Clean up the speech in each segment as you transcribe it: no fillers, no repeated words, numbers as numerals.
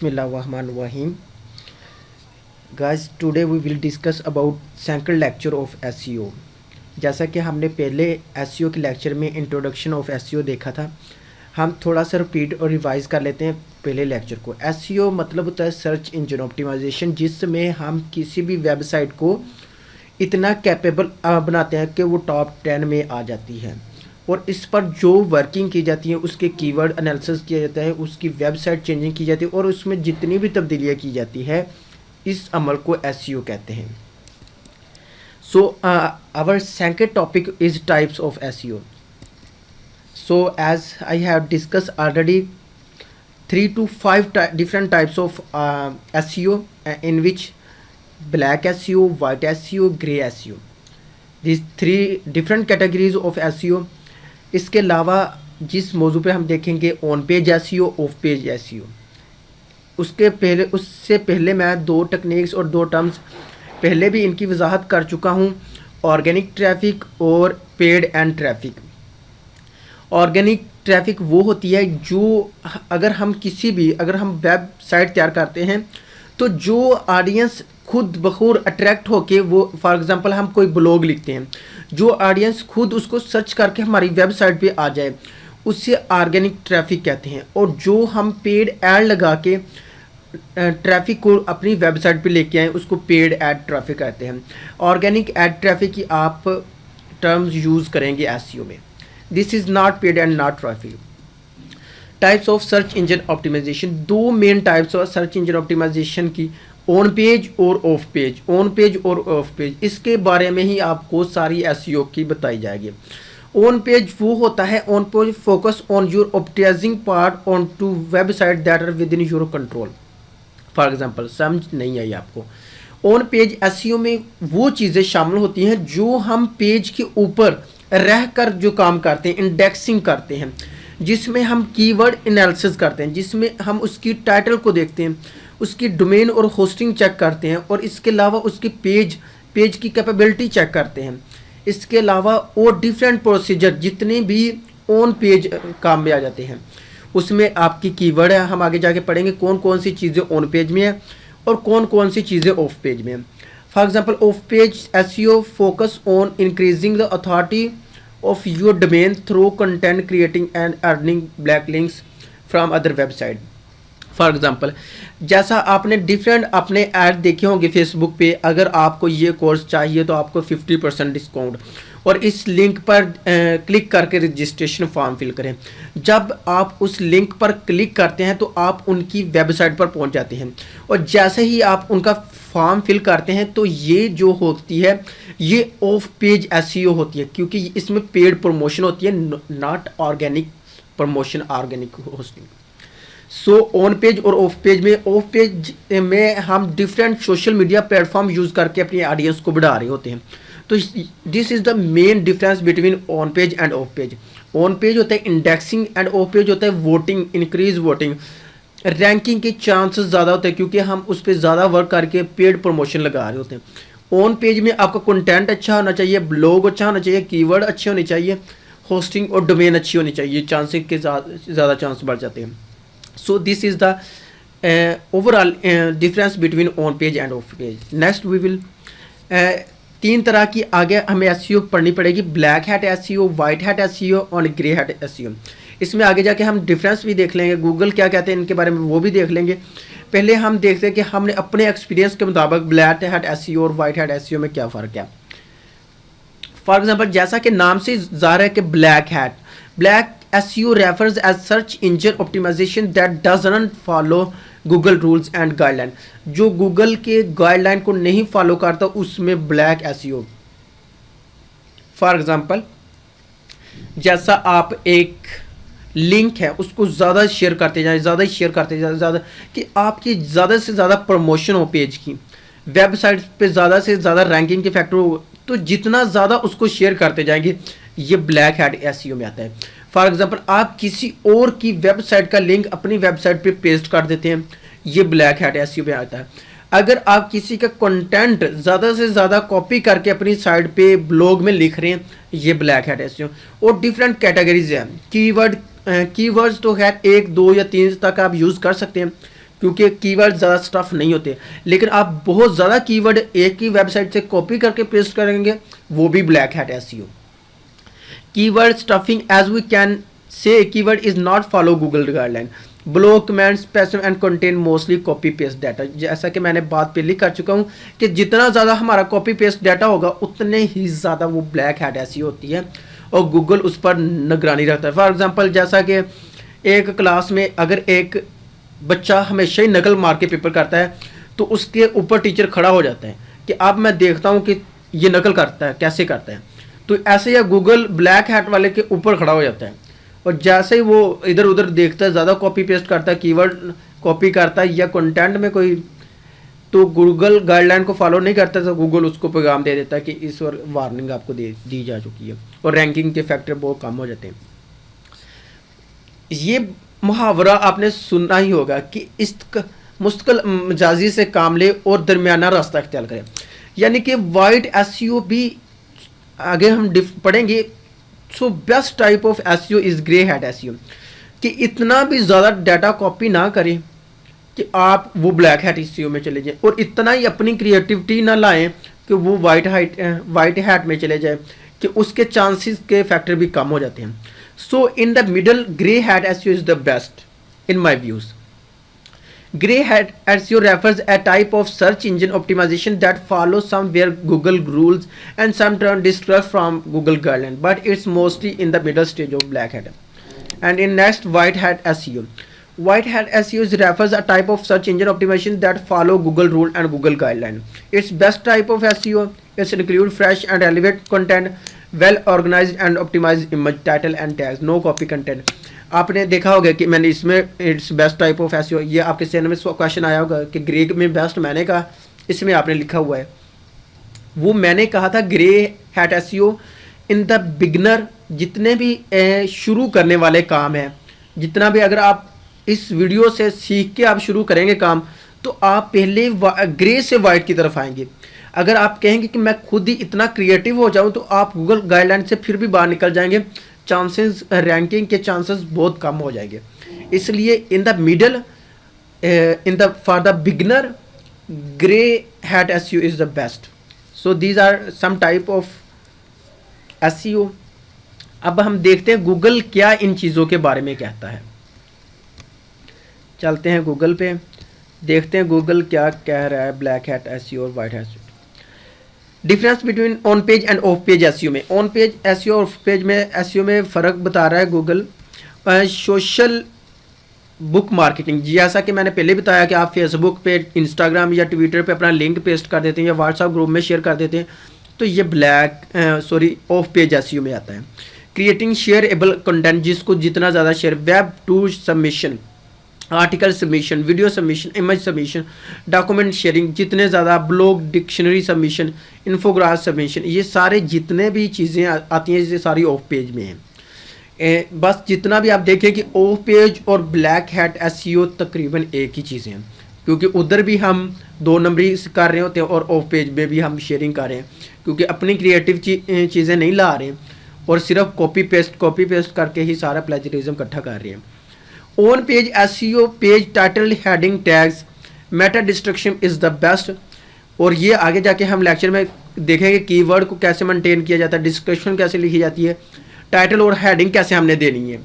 Bismillahirrahmanirrahim. Guys, today we will discuss about second lecture of SEO. जैसा कि हमने पहले SEO के लेक्चर में इंट्रोडक्शन ऑफ SEO देखा था, हम थोड़ा सा रिपीट और रिवाइज कर लेते हैं पहले लेक्चर को। SEO मतलब होता है सर्च इंजन ऑप्टिमाइजेशन, जिसमें हम किसी भी वेबसाइट को इतना कैपेबल बनाते हैं कि वो टॉप 10 में आ जाती है, और इस पर जो वर्किंग की जाती है उसके कीवर्ड एनालिसिस किया जाता है, उसकी वेबसाइट चेंजिंग की जाती है, और उसमें जितनी भी तब्दीलियाँ की जाती है, इस अमल को SEO कहते हैं। So our second topic is types of SEO. So as I have discussed already, 3 to 5 different types of SEO, in which black SEO, white SEO, grey SEO. These 3 different categories of SEO. इसके अलावा जिस मौजू पे हम देखेंगे on page SEO, of page SEO, उससे पहले मैं 2 टेक्निक्स और 2 टर्म्स पहले भी इनकी वजाहत कर चुका हूँ, ऑर्गेनिक ट्रैफिक और paid and traffic. Organic traffic वो होती है जो अगर हम वेबसाइट तैयार करते हैं तो जो ऑडियंस खुद बखूर अट्रैक्ट होके, वो फॉर एग्जांपल हम कोई ब्लॉग लिखते हैं, जो ऑडियंस खुद उसको सर्च करके हमारी वेबसाइट पे आ जाए, उससे ऑर्गेनिक ट्रैफिक कहते हैं। और जो हम पेड ऐड लगा के ट्रैफिक को अपनी वेबसाइट पे लेके आए, उसको पेड ऐड ट्रैफिक कहते हैं। ऑर्गेनिक ऐड ट्रैफिक की आप टर्म्स यूज़ करेंगे SEO में। This is not paid and not traffic. Types of search engine optimization, 2 main types of search engine optimization की, ऑन पेज और ऑफ पेज। ऑन पेज और off page, इसके बारे में ही आपको सारी SEO की बताई जाएगी। ऑन पेज वो होता है, on page focus on your optimizing part on to website that are within your control. For example, समझ नहीं आई आपको? ऑन पेज SEO में वो चीज़ें शामिल होती हैं जो हम पेज के ऊपर रह कर जो काम करते हैं, इंडेक्सिंग करते हैं, जिसमें हम कीवर्ड एनालिसिस करते हैं, जिसमें हम उसकी टाइटल को देखते हैं, उसकी डोमेन और होस्टिंग चेक करते हैं, और इसके अलावा उसकी पेज की कैपेबिलिटी चेक करते हैं। इसके अलावा और डिफरेंट प्रोसीजर जितने भी ऑन पेज काम में आ जाते हैं, उसमें आपकी कीवर्ड है। हम आगे जाके पढ़ेंगे कौन कौन सी चीज़ें ऑन पेज में है और कौन कौन सी चीज़ें ऑफ पेज में है। For example, of page SEO focus on increasing the authority of your domain through content creating and earning backlinks from other website. For example, जैसा आपने डिफरेंट अपने ऐड देखे होंगे फेसबुक पे, अगर आपको ये कोर्स चाहिए तो आपको 50% डिस्काउंट, और इस लिंक पर क्लिक करके रजिस्ट्रेशन फॉर्म फिल करें। जब आप उस लिंक पर क्लिक करते हैं तो आप उनकी वेबसाइट पर पहुंच जाते हैं, और जैसे ही आप उनका फॉर्म फिल करते हैं तो ये जो होती है ये ऑफ पेज SEO होती है, क्योंकि इसमें पेड प्रमोशन होती है, not organic promotion, organic hosting. So on page और ऑफ पेज में हम different social media platform use करके अपनी ऑडियंस को बढ़ा रहे होते हैं। तो this is the main difference between on page and off page. On page होता है इंडेक्सिंग एंड ऑफ पेज होता है वोटिंग, इंक्रीज वोटिंग, रैंकिंग के चांसेस ज़्यादा होते हैं क्योंकि हम उस पर ज़्यादा वर्क करके पेड प्रमोशन लगा रहे होते हैं। ऑन पेज में आपका कंटेंट अच्छा होना चाहिए, ब्लॉग अच्छा होना चाहिए, कीवर्ड अच्छे होने चाहिए, होस्टिंग और डोमेन अच्छी होनी चाहिए, चांसेस के ज़्यादा चांस बढ़ जाते हैं। So this is the overall difference between on page and off page. Next we will 3 तरह की आगे हमें SEO पढ़नी पड़ेगी, black hat SEO, white hat SEO और ग्रे हैट SEO। इसमें आगे जाके हम डिफरेंस भी देख लेंगे, गूगल क्या कहते हैं इनके बारे में वो भी देख लेंगे। पहले हम देखते हैं कि हमने अपने एक्सपीरियंस के मुताबिक ब्लैक हैट SEO और वाइट हैट SEO में क्या फ़र्क है। फॉर एग्जाम्पल, जैसा कि नाम से ज़ाहिर है कि black SEO refers as search engine optimization that doesn't follow Google rules and guideline. जो गूगल के गाइडलाइन को नहीं फॉलो करता उसमें ब्लैक SEO। फॉर एग्जाम्पल, जैसा आप एक लिंक है उसको ज़्यादा शेयर करते जाए, ज़्यादा कि आपकी ज़्यादा से ज़्यादा प्रमोशन हो पेज की, वेबसाइट पे ज़्यादा से ज़्यादा रैंकिंग के फैक्टर हो, तो जितना ज़्यादा उसको शेयर करते जाएंगे ये ब्लैक हैट SEO में आता है। फॉर एग्जांपल, आप किसी और की वेबसाइट का लिंक अपनी वेबसाइट पे पेस्ट कर देते हैं, ये ब्लैक हैट SEO में आता है। अगर आप किसी का कंटेंट ज़्यादा से ज़्यादा कॉपी करके अपनी साइट पे ब्लॉग में लिख रहे हैं, ये ब्लैक हैट SEO। और डिफरेंट कैटेगरीज हैं, कीवर्ड्स तो खैर 1, 2 या 3 तक आप यूज़ कर सकते हैं। क्योंकि कीवर्ड ज़्यादा स्टफ नहीं होते। लेकिन आप बहुत ज़्यादा कीवर्ड एक ही वेबसाइट से कॉपी करके पेस्ट करेंगे, वो भी black hat SEO. Keyword stuffing, as we can say keyword is not follow Google guideline. Blog comments passive and content mostly copy paste data. जैसा कि मैंने बात पहले कर चुका हूँ कि जितना ज़्यादा हमारा कॉपी पेस्ट डाटा होगा उतने ही ज़्यादा वो ब्लैक हैट एसईओ होती है और गूगल उस पर निगरानी रखता है। फॉर एग्जांपल, जैसा कि एक क्लास में अगर एक बच्चा हमेशा ही नकल मार के पेपर करता है तो उसके ऊपर टीचर खड़ा हो जाता है कि अब मैं देखता हूँ कि ये नकल करता है कैसे करता है। तो ऐसे ही गूगल ब्लैक हैट वाले के ऊपर खड़ा हो जाता है और जैसे ही वो इधर उधर देखता है, ज़्यादा कॉपी पेस्ट करता है, कीवर्ड कॉपी करता है या कंटेंट में कोई तो गूगल गाइडलाइन को फॉलो नहीं करता, तो गूगल उसको पैगाम दे देता है कि इस वार्निंग आपको दी जा चुकी है और रैंकिंग के फैक्टर बहुत कम हो जाते हैं। ये मुहावरा आपने सुना ही होगा कि इस मुस्तकिल मजाजी से काम ले और दरमियाना रास्ता इख्तियार करें। यानी कि वाइड एसईओ भी आगे हम पढ़ेंगे। So best type of SEO is grey hat SEO, कि इतना भी ज़्यादा डाटा कॉपी ना करें कि आप वो ब्लैक हैट एसईओ में चले जाएं और इतना ही अपनी क्रिएटिविटी ना लाएं कि वो वाइट हैट में चले जाए, कि उसके चांसेस के फैक्टर भी कम हो जाते हैं। So in the middle grey hat SEO is the best in my views. Grey hat SEO refers a type of search engine optimization that follows somewhere Google rules and sometimes differs from Google guidelines, but it's mostly in the middle stage of black hat. And in next, white hat SEO. White hat SEO refers a type of search engine optimization that follow Google rule and Google guideline. Its best type of SEO is include fresh and relevant content, well organized and optimized image, title and tags, no copy content. आपने देखा होगा कि मैंने इसमें it's best type of SEO, ये आपके सेन में question आया होगा कि ग्रे में बेस्ट मैंने कहा, इसमें आपने लिखा हुआ है वो मैंने कहा था grey hat SEO in the beginner. जितने भी शुरू करने वाले काम हैं, जितना भी अगर आप इस वीडियो से सीख के आप शुरू करेंगे काम, तो आप पहले ग्रे से वाइट की तरफ आएंगे। अगर आप कहेंगे कि मैं खुद ही इतना क्रिएटिव हो जाऊं, तो आप गूगल गाइडलाइन से फिर भी बाहर निकल जाएंगे, चांसेस रैंकिंग के चांसेस बहुत कम हो जाएंगे। इसलिए in the middle in the for the beginner grey hat SEO is the best. So these are some type of SEO. अब हम देखते हैं गूगल क्या इन चीज़ों के बारे में कहता है। चलते हैं गूगल पे, देखते हैं गूगल क्या कह रहा है ब्लैक हैट एसईओ और white hat. Difference between on page and off page SEO में, ऑन पेज एसईओ और ऑफ पेज में एसईओ में फ़र्क बता रहा है गूगल। सोशल बुक मार्केटिंग, जैसा कि मैंने पहले बताया कि आप फेसबुक पे, इंस्टाग्राम या ट्विटर पे अपना लिंक पेस्ट कर देते हैं या व्हाट्सएप ग्रुप में शेयर कर देते हैं, तो ये ऑफ पेज एसईओ में आता है। क्रिएटिंग शेयरेबल कंटेंट, जिसको जितना ज़्यादा share, web two submission, article submission, video submission, image submission, document sharing, जितने ज़्यादा ब्लॉग, डिक्शनरी सबमिशन, इन्फोग्राफ सबमिशन, ये सारे जितने भी चीज़ें आती हैं ये सारी ऑफ पेज में हैं। बस जितना भी आप देखें कि ऑफ पेज और ब्लैक हैट एसईओ तकरीबन एक ही चीज़ें हैं, क्योंकि उधर भी हम 2 नंबरी कर रहे होते हैं और ऑफ पेज में भी हम शेयरिंग कर रहे हैं, क्योंकि अपनी क्रिएटिव चीज़ें नहीं ला रहे हैं और सिर्फ कॉपी पेस्ट करके ही सारा प्लेजरिज्म इकट्ठा कर रहे हैं। On page SEO, page title, heading, tags, Meta destruction is the best. और ये आगे जाके हम लेक्चर में देखेंगे कीवर्ड को कैसे मेंटेन किया जाता है, डिस्क्रिप्शन कैसे लिखी जाती है, टाइटल और हेडिंग कैसे हमने देनी है,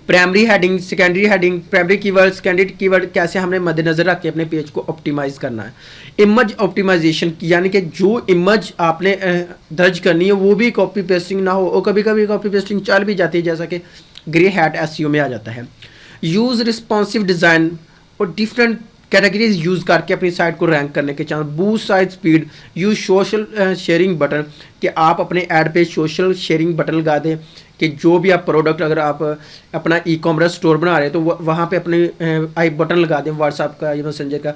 primary heading, secondary heading, primary keyword, secondary keyword कैसे हमने मद्देनजर रख के अपने पेज को ऑप्टिमाइज़ करना है। इमेज ऑप्टिमाइजेशन, यानी कि जो इमेज आपने दर्ज करनी है वो भी कॉपी पेस्टिंग ना हो, और कभी कभी कॉपी पेस्टिंग चल भी जाती है, जैसा कि ग्रे हैट एसईओ में आ जाता है। यूज़ रिस्पॉन्सिव डिज़ाइन और डिफरेंट कैटेगरीज यूज़ करके अपनी साइट को रैंक करने के chance, boost site speed, use social sharing button, कि आप अपने ऐड पे सोशल शेयरिंग बटन लगा दें कि जो भी आप प्रोडक्ट, अगर आप अपना ई-कॉमर्स स्टोर बना रहे हैं तो वहाँ पे अपने आई बटन लगा दें व्हाट्सएप का या मैसेंजर का,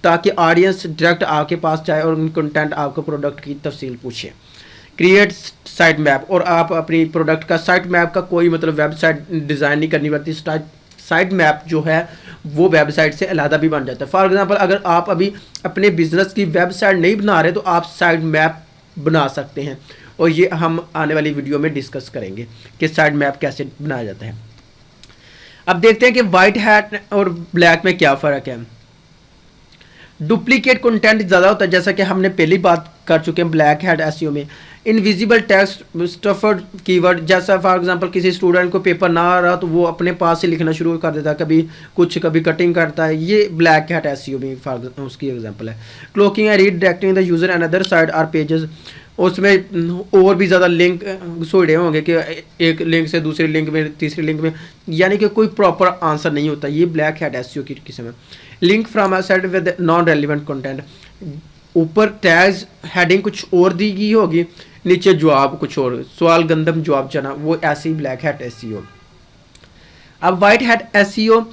ताकि ऑडियंस डायरेक्ट आपके पास जाए और उन कंटेंट आपको प्रोडक्ट की तफसील पूछे। क्रिएट साइट मैप, और आप अपनी प्रोडक्ट का साइट मैप का कोई मतलब वेबसाइट डिज़ाइन नहीं करनी पड़ती, साइट मैप जो है वो वेबसाइट से अलहदा भी बन जाता है। फॉर एग्जांपल, अगर आप अभी अपने बिजनेस की वेबसाइट नहीं बना रहे तो आप साइट मैप बना सकते हैं, और ये हम आने वाली वीडियो में डिस्कस करेंगे कि साइट मैप कैसे बनाया जाता है। अब देखते हैं कि वाइट हैट और ब्लैक में क्या फ़र्क है। डुप्लीकेट कंटेंट ज़्यादा होता है, जैसा कि हमने पहली बात कर चुके हैं ब्लैक हैट एसईओ में। इनविजिबल टेक्स्ट स्टफर्ड कीवर्ड, जैसा फॉर एग्जांपल किसी स्टूडेंट को पेपर ना आ रहा तो वो अपने पास से लिखना शुरू कर देता है, कभी कुछ कभी कटिंग करता है, ये ब्लैक हैट एसईओ में उसकी एग्जांपल है। Cloaking and redirecting the user and other side are pages, उसमें और भी ज़्यादा लिंक सोड़े होंगे कि एक लिंक से दूसरे लिंक में तीसरे लिंक में, यानी कि कोई प्रॉपर आंसर नहीं होता, ये ब्लैक हैट एसईओ की किस्म है। Link from a site with non relevant content, ऊपर टैग्स हेडिंग कुछ और दी गई होगी, नीचे जवाब कुछ और, सवाल गंदम जवाब चना, वो ऐसे ही ब्लैक हैट एसईओ। अब white hat SEO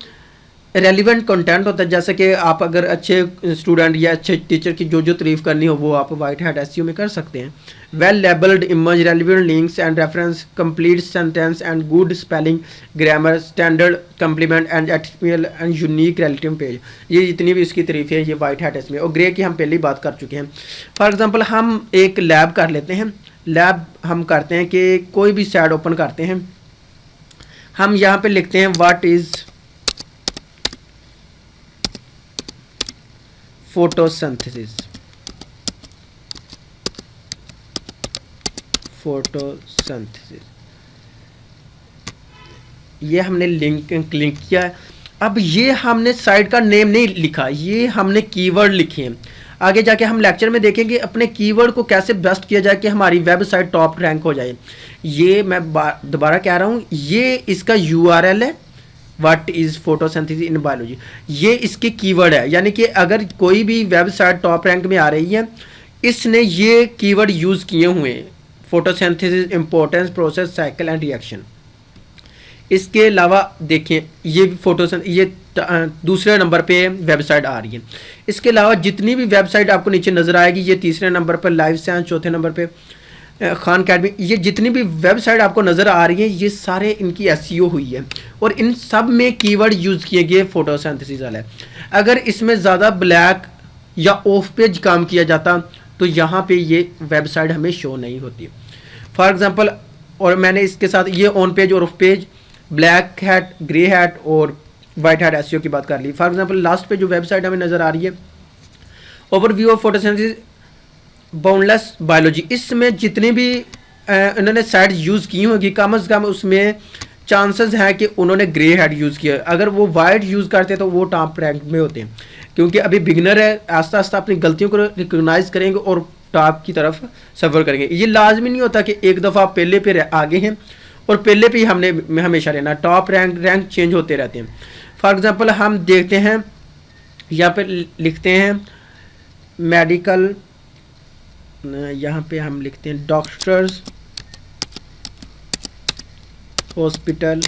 relevant content होता है, जैसे कि आप अगर अच्छे स्टूडेंट या अच्छे टीचर की जो जो तारीफ करनी हो वो आप वाइट हैट एसईओ में कर सकते हैं। Well labelled image, relevant links and reference, complete sentence and good spelling, grammar, standard complement and HTML and unique relative page, ये जितनी भी इसकी तारीफ है ये वाइट हैट एसईओ में। और ग्रे की हम पहले ही बात कर चुके हैं। फॉर एग्जाम्पल हम एक लैब कर लेते हैं, लैब हम करते हैं कि कोई भी साइट ओपन करते हैं, हम यहाँ पे लिखते हैं व्हाट इज़ फोटोसिंथेसिस, फोटोसिंथेसिस, ये हमने लिंक क्लिक किया है। अब ये हमने साइट का नेम नहीं लिखा, ये हमने कीवर्ड लिखे हैं। आगे जाके हम लेक्चर में देखेंगे अपने कीवर्ड को कैसे बेस्ट किया जाए कि हमारी वेबसाइट टॉप रैंक हो जाए। ये मैं दोबारा कह रहा हूँ, ये इसका यूआरएल है, what is photosynthesis in biology, ये इसके कीवर्ड है। यानी कि अगर कोई भी वेबसाइट टॉप रैंक में आ रही है, इसने ये कीवर्ड यूज़ किए हुए हैं, photosynthesis, importance, process, cycle and reaction. इसके अलावा देखें ये ये दूसरे नंबर पे वेबसाइट आ रही है। इसके अलावा जितनी भी वेबसाइट आपको नीचे नज़र आएगी, ये तीसरे नंबर पर लाइव साइंस, चौथे नंबर पे खान अकेडमी, ये जितनी भी वेबसाइट आपको नज़र आ रही है ये सारे इनकी एसईओ हुई है और इन सब में कीवर्ड यूज़ किए गए फोटोसिंथेसिस वाला है। अगर इसमें ज़्यादा ब्लैक या ऑफ पेज काम किया जाता तो यहाँ पे ये वेबसाइट हमें शो नहीं होती। फॉर एग्जांपल, और मैंने इसके साथ ये ऑन पेज और off page, black hat, grey hat और वाइट हैट एसईओ की बात कर ली। फॉर एग्जांपल लास्ट पे जो वेबसाइट हमें नज़र आ रही है, overview of photosynthesis boundless biology, इसमें जितनी भी इन्होंने साइट यूज़ की होगी कम से कम उसमें चांसेस हैं कि उन्होंने ग्रे हेड यूज़ किया। अगर वो वाइट यूज़ करते तो वो टॉप रैंक में होते हैं, क्योंकि अभी बिगनर है, आस्ता आस्ता अपनी गलतियों को रिकग्नाइज करेंगे और टॉप की तरफ सफ़र करेंगे। ये लाजमी नहीं होता कि एक दफ़ा पहले पे आगे हैं और पहले पे ही हमने हमेशा रहना, टॉप रैंक चेंज होते रहते हैं। फॉर एग्ज़ाम्पल हम देखते हैं यहाँ पे लिखते हैं मेडिकल, यहाँ पे हम लिखते हैं doctors hospital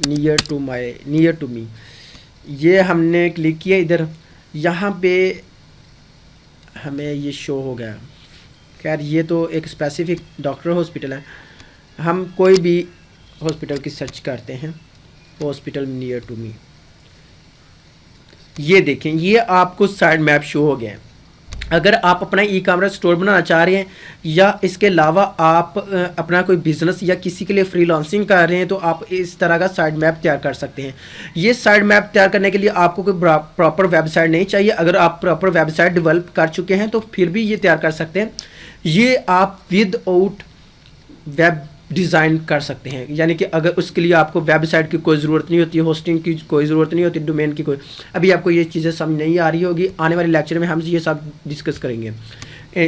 near to me, ये हमने क्लिक किया इधर, यहाँ पे हमें ये शो हो गया। खैर ये तो एक स्पेसिफिक डॉक्टर हॉस्पिटल है, हम कोई भी हॉस्पिटल की सर्च करते हैं, हॉस्पिटल नियर टू मी, ये देखें ये आपको साइड मैप शो हो गया है। अगर आप अपना ई कॉमर्स स्टोर बनाना चाह रहे हैं या इसके अलावा आप अपना कोई बिजनेस या किसी के लिए फ्रीलांसिंग कर रहे हैं तो आप इस तरह का साइड मैप तैयार कर सकते हैं। ये साइड मैप तैयार करने के लिए आपको कोई प्रॉपर वेबसाइट नहीं चाहिए। अगर आप प्रॉपर वेबसाइट डेवलप कर चुके हैं तो फिर भी ये तैयार कर सकते हैं। ये आप विद आउट वेब डिज़ाइन कर सकते हैं, यानी कि अगर उसके लिए आपको वेबसाइट की कोई ज़रूरत नहीं होती, होस्टिंग की कोई ज़रूरत नहीं होती, डोमेन की कोई, अभी आपको ये चीज़ें समझ नहीं आ रही होगी, आने वाले लेक्चर में हम ये सब डिस्कस करेंगे।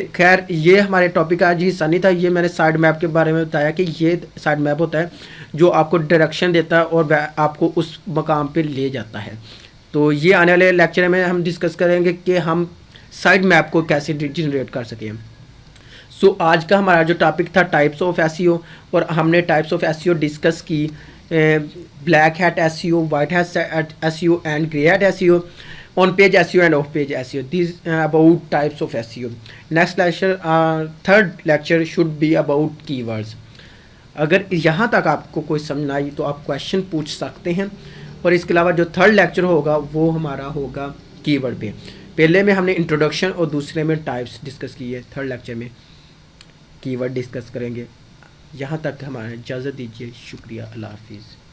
खैर ये हमारे टॉपिक का आज हिस्सा नहीं था, ये मैंने साइड मैप के बारे में बताया कि ये साइड मैप होता है जो आपको डायरेक्शन देता है और आपको उस मकाम पर ले जाता है। तो ये आने वाले लेक्चर में हम डिस्कस करेंगे कि हम साइड मैप को कैसे जनरेट कर सकें। सो आज का हमारा जो टॉपिक था टाइप्स ऑफ एसईओ, और हमने टाइप्स ऑफ एसईओ डिस्कस की, black hat SEO, white hat SEO and grey hat SEO, on page SEO and off page SEO, this about types of SEO. Next lecture, third lecture should be about keywords. अगर यहाँ तक आपको कोई समझ आई तो आप question पूछ सकते हैं, और इसके अलावा जो थर्ड लेक्चर होगा वो हमारा होगा कीवर्ड पे। पहले में हमने इंट्रोडक्शन और दूसरे में टाइप्स डिस्कस की है, थर्ड लेक्चर में कीवर्ड डिस्कस करेंगे। यहाँ तक हमारा इजाज़त दीजिए। शुक्रिया, अल्लाह हाफिज़।